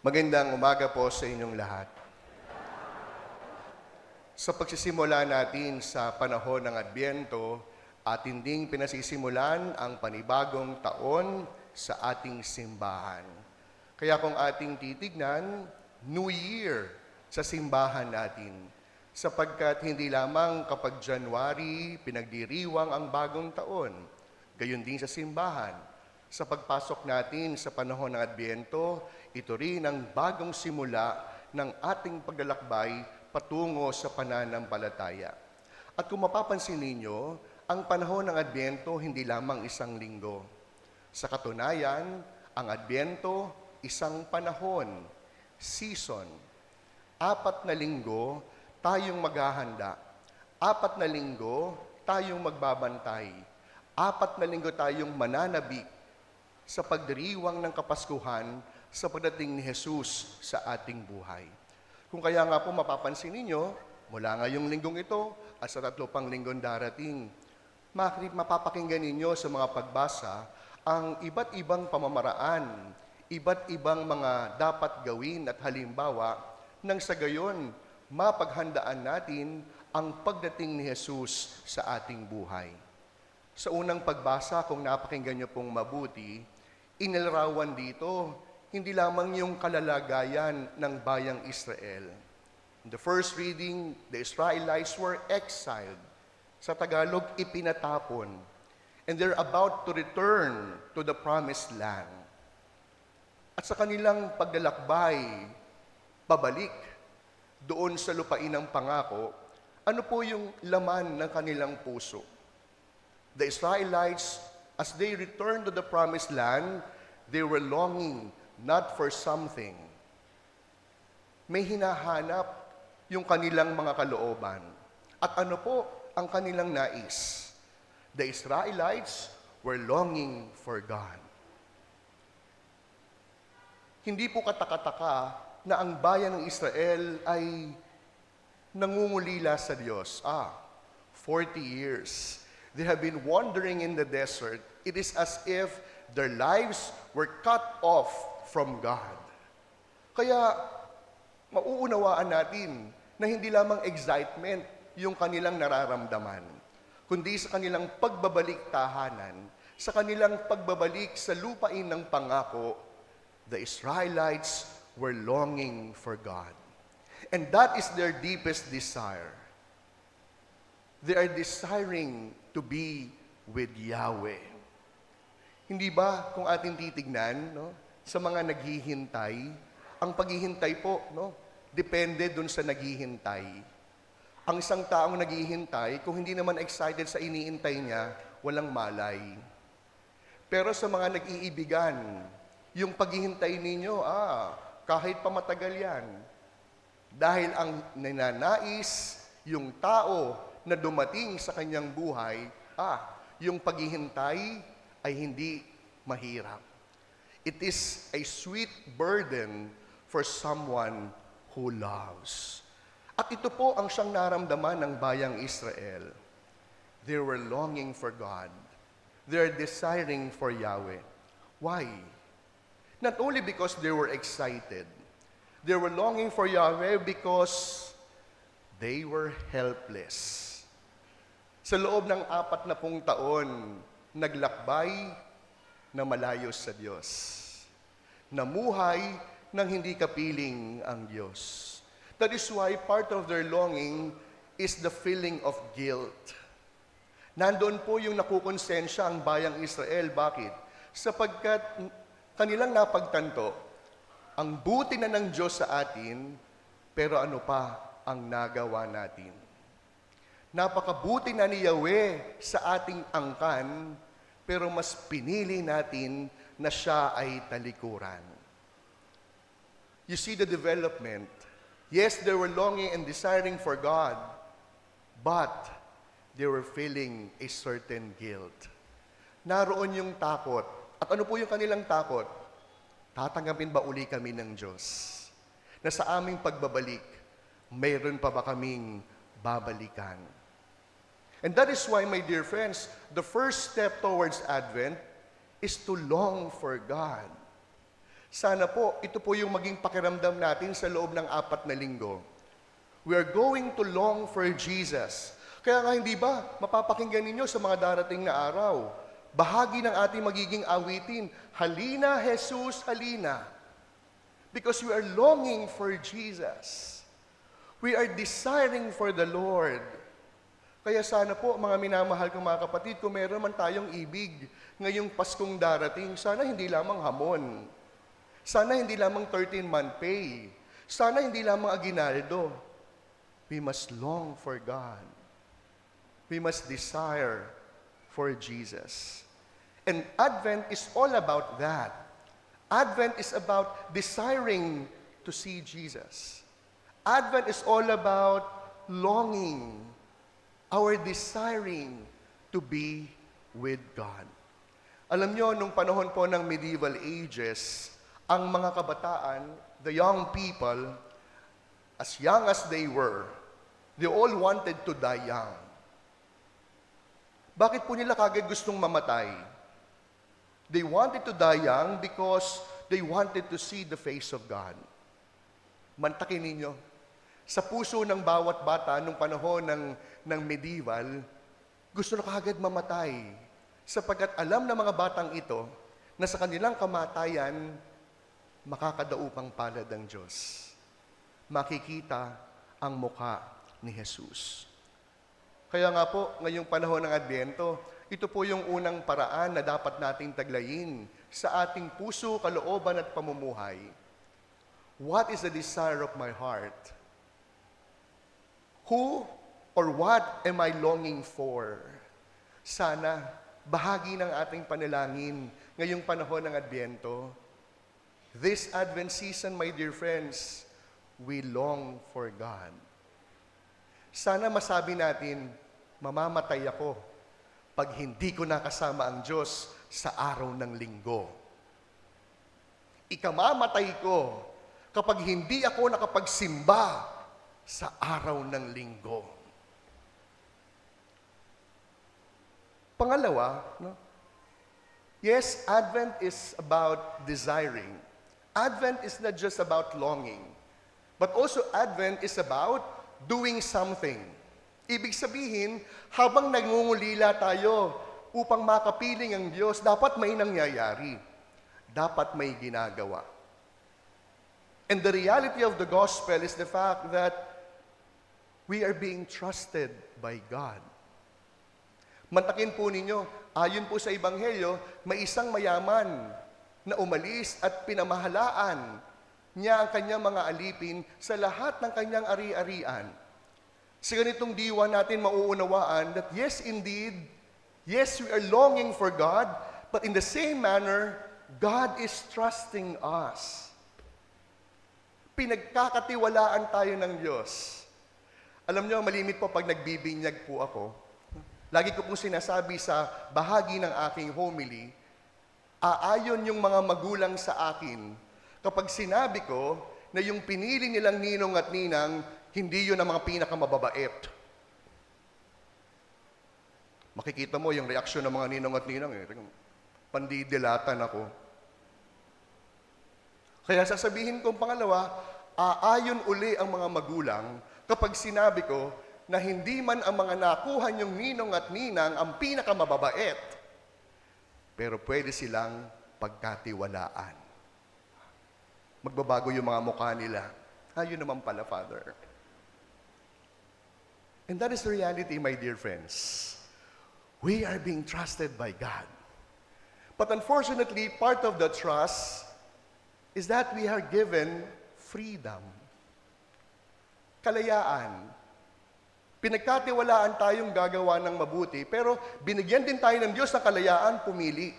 Magandang umaga po sa inyong lahat. Sa pagsisimula natin sa panahon ng Adbyento, atin ding pinasisimulan ang panibagong taon sa ating simbahan. Kaya kung ating titignan, New Year sa simbahan natin. Sapagkat hindi lamang kapag January pinagdiriwang ang bagong taon, gayon din sa simbahan. Sa pagpasok natin sa panahon ng Adbyento, ito rin ang bagong simula ng ating paglalakbay patungo sa pananampalataya. At kung mapapansin ninyo, ang panahon ng Adbyento hindi lamang isang linggo. Sa katunayan, ang Adbyento, isang panahon, season. 4 na linggo, tayong maghahanda. 4 na linggo, tayong magbabantay. 4 na linggo tayong mananabik sa pagdiriwang ng Kapaskuhan sa pagdating ni Jesus sa ating buhay. Kung kaya nga po mapapansin ninyo, mula ngayong linggong ito at sa 3 pang linggong darating, mapapakinggan ninyo sa mga pagbasa ang iba't ibang pamamaraan, iba't ibang mga dapat gawin at halimbawa nang sa gayon mapaghandaan natin ang pagdating ni Jesus sa ating buhay. Sa unang pagbasa, kung napakinggan niyo pong mabuti, inilarawan dito hindi lamang yung kalalagayan ng bayang Israel. In the first reading, the Israelites were exiled. Sa Tagalog, ipinatapon. And they're about to return to the promised land. At sa kanilang paglalakbay, pabalik doon sa lupain ng pangako, ano po yung laman ng kanilang puso? The Israelites, as they returned to the promised land, they were longing not for something. May hinahanap yung kanilang mga kalooban. At ano po ang kanilang nais? The Israelites were longing for God. Hindi po katakataka na ang bayan ng Israel ay nangungulila sa Diyos. 40 years. They have been wandering in the desert. It is as if their lives were cut off from God. Kaya mauunawaan natin na hindi lamang excitement yung kanilang nararamdaman, kundi sa kanilang pagbabalik tahanan, sa kanilang pagbabalik sa lupain ng pangako, the Israelites were longing for God. And that is their deepest desire. They are desiring to be with Yahweh. Hindi ba kung ating titignan, sa mga naghihintay, ang paghihintay po, depende dun sa naghihintay. Ang isang taong naghihintay, kung hindi naman excited sa iniintay niya, walang malay. Pero sa mga nag-iibigan, yung paghihintay ninyo, kahit pa matagal yan. Dahil ang ninanais, yung tao na dumating sa kanyang buhay, yung paghihintay ay hindi mahirap. It is a sweet burden for someone who loves. At ito po ang siyang naramdaman ng bayang Israel. They were longing for God. They are desiring for Yahweh. Why? Not only because they were excited. They were longing for Yahweh because they were helpless. Sa loob ng 40 taon, naglakbay na malayo sa Diyos. Namuhay nang hindi kapiling ang Diyos. That is why part of their longing is the feeling of guilt. Nandoon po yung nakukonsensya ang bayang Israel. Bakit? Sapagkat kanilang napagtanto, ang buti na ng Diyos sa atin, pero ano pa ang nagawa natin? Napakabuti na ni Yahweh sa ating angkan, pero mas pinili natin na siya ay talikuran. You see the development. Yes, they were longing and desiring for God, but they were feeling a certain guilt. Naroon yung takot. At ano po yung kanilang takot? Tatanggapin ba uli kami ng Diyos? Na sa aming pagbabalik, mayroon pa ba kaming babalikan? And that is why, my dear friends, the first step towards Advent is to long for God. Sana po, ito po yung maging pakiramdam natin sa loob ng 4 na linggo. We are going to long for Jesus. Kaya nga hindi ba, mapapakinggan ninyo sa mga darating na araw, bahagi ng ating magiging awitin, Halina, Jesus, halina. Because we are longing for Jesus. We are desiring for the Lord. Kaya sana po, mga minamahal kong mga kapatid, kung meron man tayong ibig ngayong Paskong darating, sana hindi lamang hamon. Sana hindi lamang 13-month pay. Sana hindi lamang aginaldo. We must long for God. We must desire for Jesus. And Advent is all about that. Advent is about desiring to see Jesus. Advent is all about longing, our desiring to be with God. Alam nyo, nung panahon po ng medieval ages, ang mga kabataan, the young people, as young as they were, they all wanted to die young. Bakit po nila kagad gustong mamatay? They wanted to die young because they wanted to see the face of God. Mantakin ninyo, sa puso ng bawat bata nung panahon ng medieval, gusto na kagad mamatay. Sapagkat alam ng mga batang ito na sa kanilang kamatayan, makakadaupang palad ng Diyos. Makikita ang mukha ni Jesus. Kaya nga po, ngayong panahon ng Adbyento, ito po yung unang paraan na dapat nating taglayin sa ating puso, kalooban at pamumuhay. What is the desire of my heart? Who or what am I longing for? Sana, bahagi ng ating panalangin ngayong panahon ng Adbyento. This Advent season, my dear friends, we long for God. Sana masabi natin, mamamatay ako pag hindi ko nakasama ang Diyos sa araw ng linggo. Ikamamatay ko kapag hindi ako nakapagsimba sa araw ng linggo. Pangalawa, no? Yes, Advent is about desiring. Advent is not just about longing, but also Advent is about doing something. Ibig sabihin, habang nangungulila tayo upang makapiling ang Diyos, dapat may nangyayari. Dapat may ginagawa. And the reality of the gospel is the fact that we are being trusted by God. Mantakin po ninyo, ayon po sa Ebanghelyo, may isang mayaman na umalis at pinamahalaan niya ang kanyang mga alipin sa lahat ng kanyang ari-arian. Sa ganitong diwa natin mauunawaan that yes, indeed, yes, we are longing for God, but in the same manner, God is trusting us. Pinagkakatiwalaan tayo ng Diyos. Alam nyo, malimit po pag nagbibinyag po ako. Lagi ko pong sinasabi sa bahagi ng aking homily, aayon yung mga magulang sa akin kapag sinabi ko na yung pinili nilang ninong at ninang, hindi yun ang mga pinakamababait. Makikita mo yung reaksyon ng mga ninong at ninang, pandidilatan ako. Kaya sasabihin kong pangalawa, aayon uli ang mga magulang kapag sinabi ko na hindi man ang mga nakuha niyong ninong at ninang ang pinakamababait, pero pwede silang pagkatiwalaan. Magbabago yung mga mukha nila. Yun naman pala, Father. And that is the reality, my dear friends. We are being trusted by God. But unfortunately, part of the trust is that we are given freedom. Kalayaan. Pinagkatiwalaan tayong gagawa ng mabuti, pero binigyan din tayo ng Diyos ng kalayaan, pumili.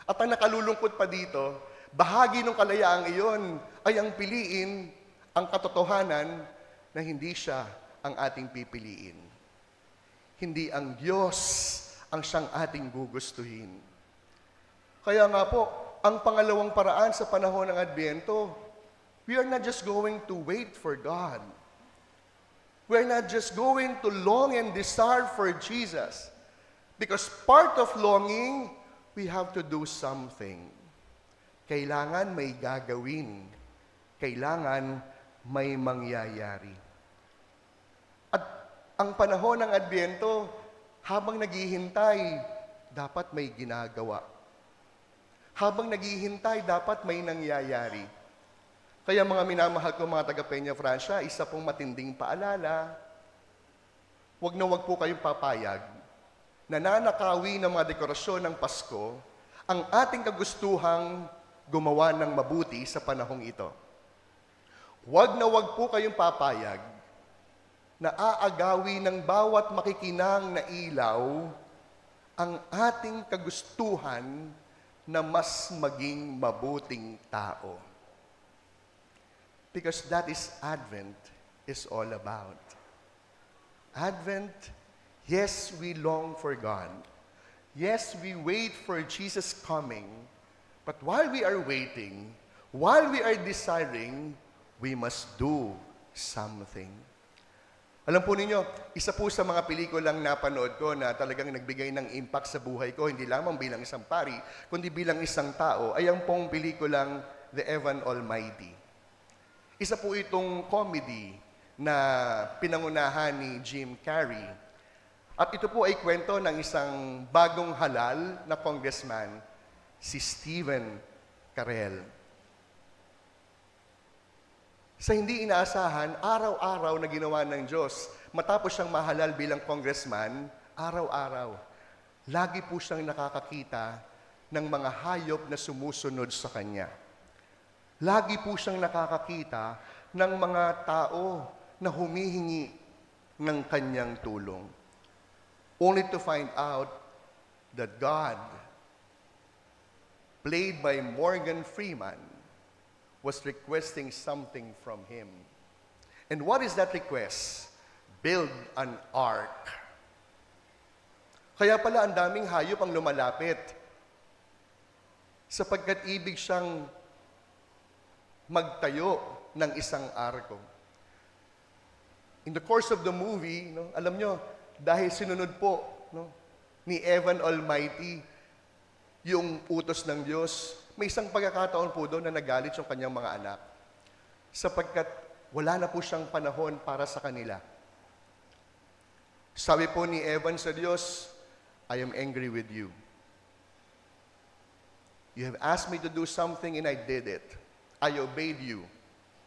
At ang nakalulungkot pa dito, bahagi ng kalayaang iyon ay ang piliin ang katotohanan na hindi siya ang ating pipiliin. Hindi ang Diyos ang siyang ating gugustuhin. Kaya nga po, ang pangalawang paraan sa panahon ng Adbyento, we are not just going to wait for God. We are not just going to long and desire for Jesus. Because part of longing, we have to do something. Kailangan may gagawin. Kailangan may mangyayari. At ang panahon ng Adbyento, habang naghihintay, dapat may ginagawa. Habang naghihintay, dapat may nangyayari. Kaya mga minamahal ko mga taga Peña Francia, isa pong matinding paalala, wag na wag po kayong papayag na nanakawi ng mga dekorasyon ng Pasko ang ating kagustuhang gumawa ng mabuti sa panahong ito. Wag na wag po kayong papayag na aagawi ng bawat makikinang na ilaw ang ating kagustuhan na mas maging mabuting tao. Because that is Advent is all about. Advent, yes, we long for God. Yes, we wait for Jesus coming. But while we are waiting, while we are desiring, we must do something. Alam po ninyo, isa po sa mga pelikulang napanood ko na talagang nagbigay ng impact sa buhay ko, hindi lamang bilang isang pari, kundi bilang isang tao, ay ang pong pelikulang The Evan Almighty. Isa po itong comedy na pinangunahan ni Jim Carrey. At ito po ay kwento ng isang bagong halal na congressman, si Stephen Carell. Sa hindi inaasahan, araw-araw na ginawa ng Diyos, matapos siyang mahalal bilang congressman, araw-araw, lagi po siyang nakakakita ng mga hayop na sumusunod sa Kanya. Lagi po siyang nakakakita ng mga tao na humihingi ng Kanyang tulong. Only to find out that God, played by Morgan Freeman, was requesting something from him. And what is that request? Build an ark. Kaya pala ang daming hayop ang lumalapit sapagkat ibig siyang magtayo ng isang arko. In the course of the movie, alam nyo, dahil sinunod po ni Evan Almighty yung utos ng Diyos, may isang pagkakataon po doon na nagalit yung kanyang mga anak sapagkat wala na po siyang panahon para sa kanila. Sabi po ni Evan sa Diyos, I am angry with you. You have asked me to do something and I did it. I obeyed you.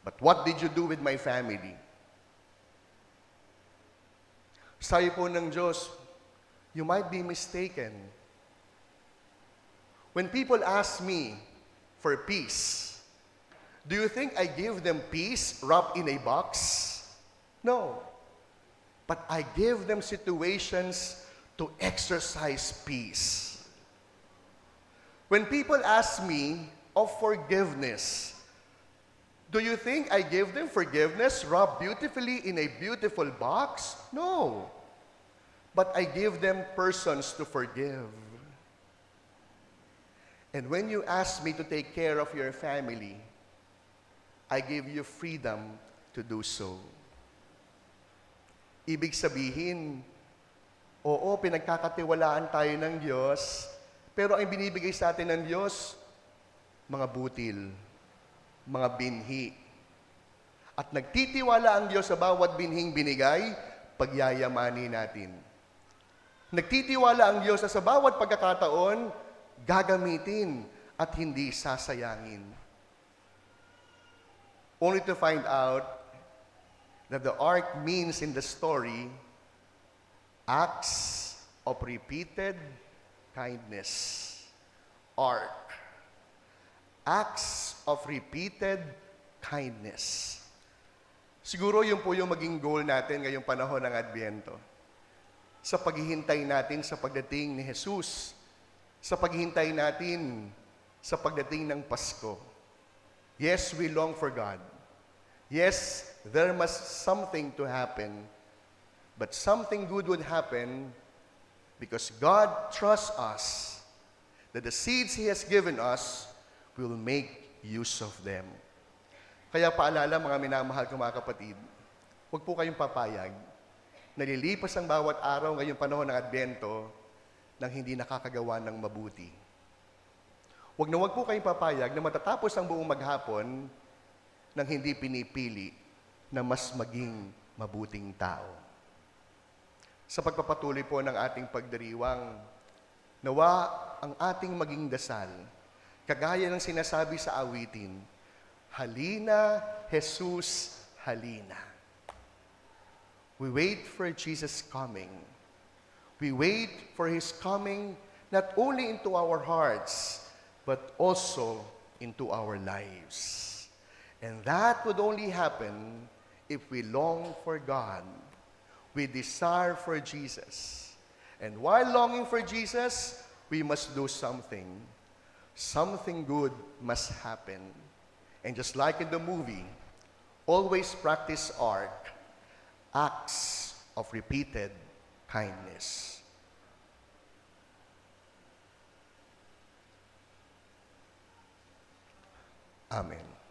But what did you do with my family? Sabi po ng Diyos, you might be mistaken. When people ask me for peace, do you think I give them peace wrapped in a box? No. But I give them situations to exercise peace. When people ask me of forgiveness, do you think I give them forgiveness wrapped beautifully in a beautiful box? No. But I give them persons to forgive. And when you ask me to take care of your family, I give you freedom to do so. Ibig sabihin, oo, pinagkakatiwalaan tayo ng Diyos, pero ang binibigay sa atin ng Diyos, mga butil, mga binhi. At nagtitiwala ang Diyos sa bawat binhing binigay, pagyayamanin natin. Nagtitiwala ang Diyos sa bawat pagkakataon, gagamitin at hindi sasayangin. Only to find out that the ark means in the story acts of repeated kindness. Ark. Acts of repeated kindness. Siguro yun po yung maging goal natin ngayong panahon ng Adbyento. Sa paghihintay natin sa pagdating ni Jesus, sa paghihintay natin sa pagdating ng Pasko. Yes, we long for God. Yes, there must something to happen. But something good would happen because God trusts us that the seeds He has given us will make use of them. Kaya paalala mga minamahal ko mga kapatid, huwag po kayong papayag. Nalilipas ang bawat araw ngayong panahon ng Adbyento nang hindi nakakagawa ng mabuti. Huwag po kayong papayag na matatapos ang buong maghapon nang hindi pinipili na mas maging mabuting tao. Sa pagpapatuloy po ng ating pagdiriwang, nawa ang ating maging dasal, kagaya ng sinasabi sa awitin, Halina, Jesus, halina. We wait for Jesus' coming. We wait for His coming not only into our hearts, but also into our lives. And that would only happen if we long for God. We desire for Jesus. And while longing for Jesus, we must do something. Something good must happen. And just like in the movie, always practice acts of repeated kindness. Amen.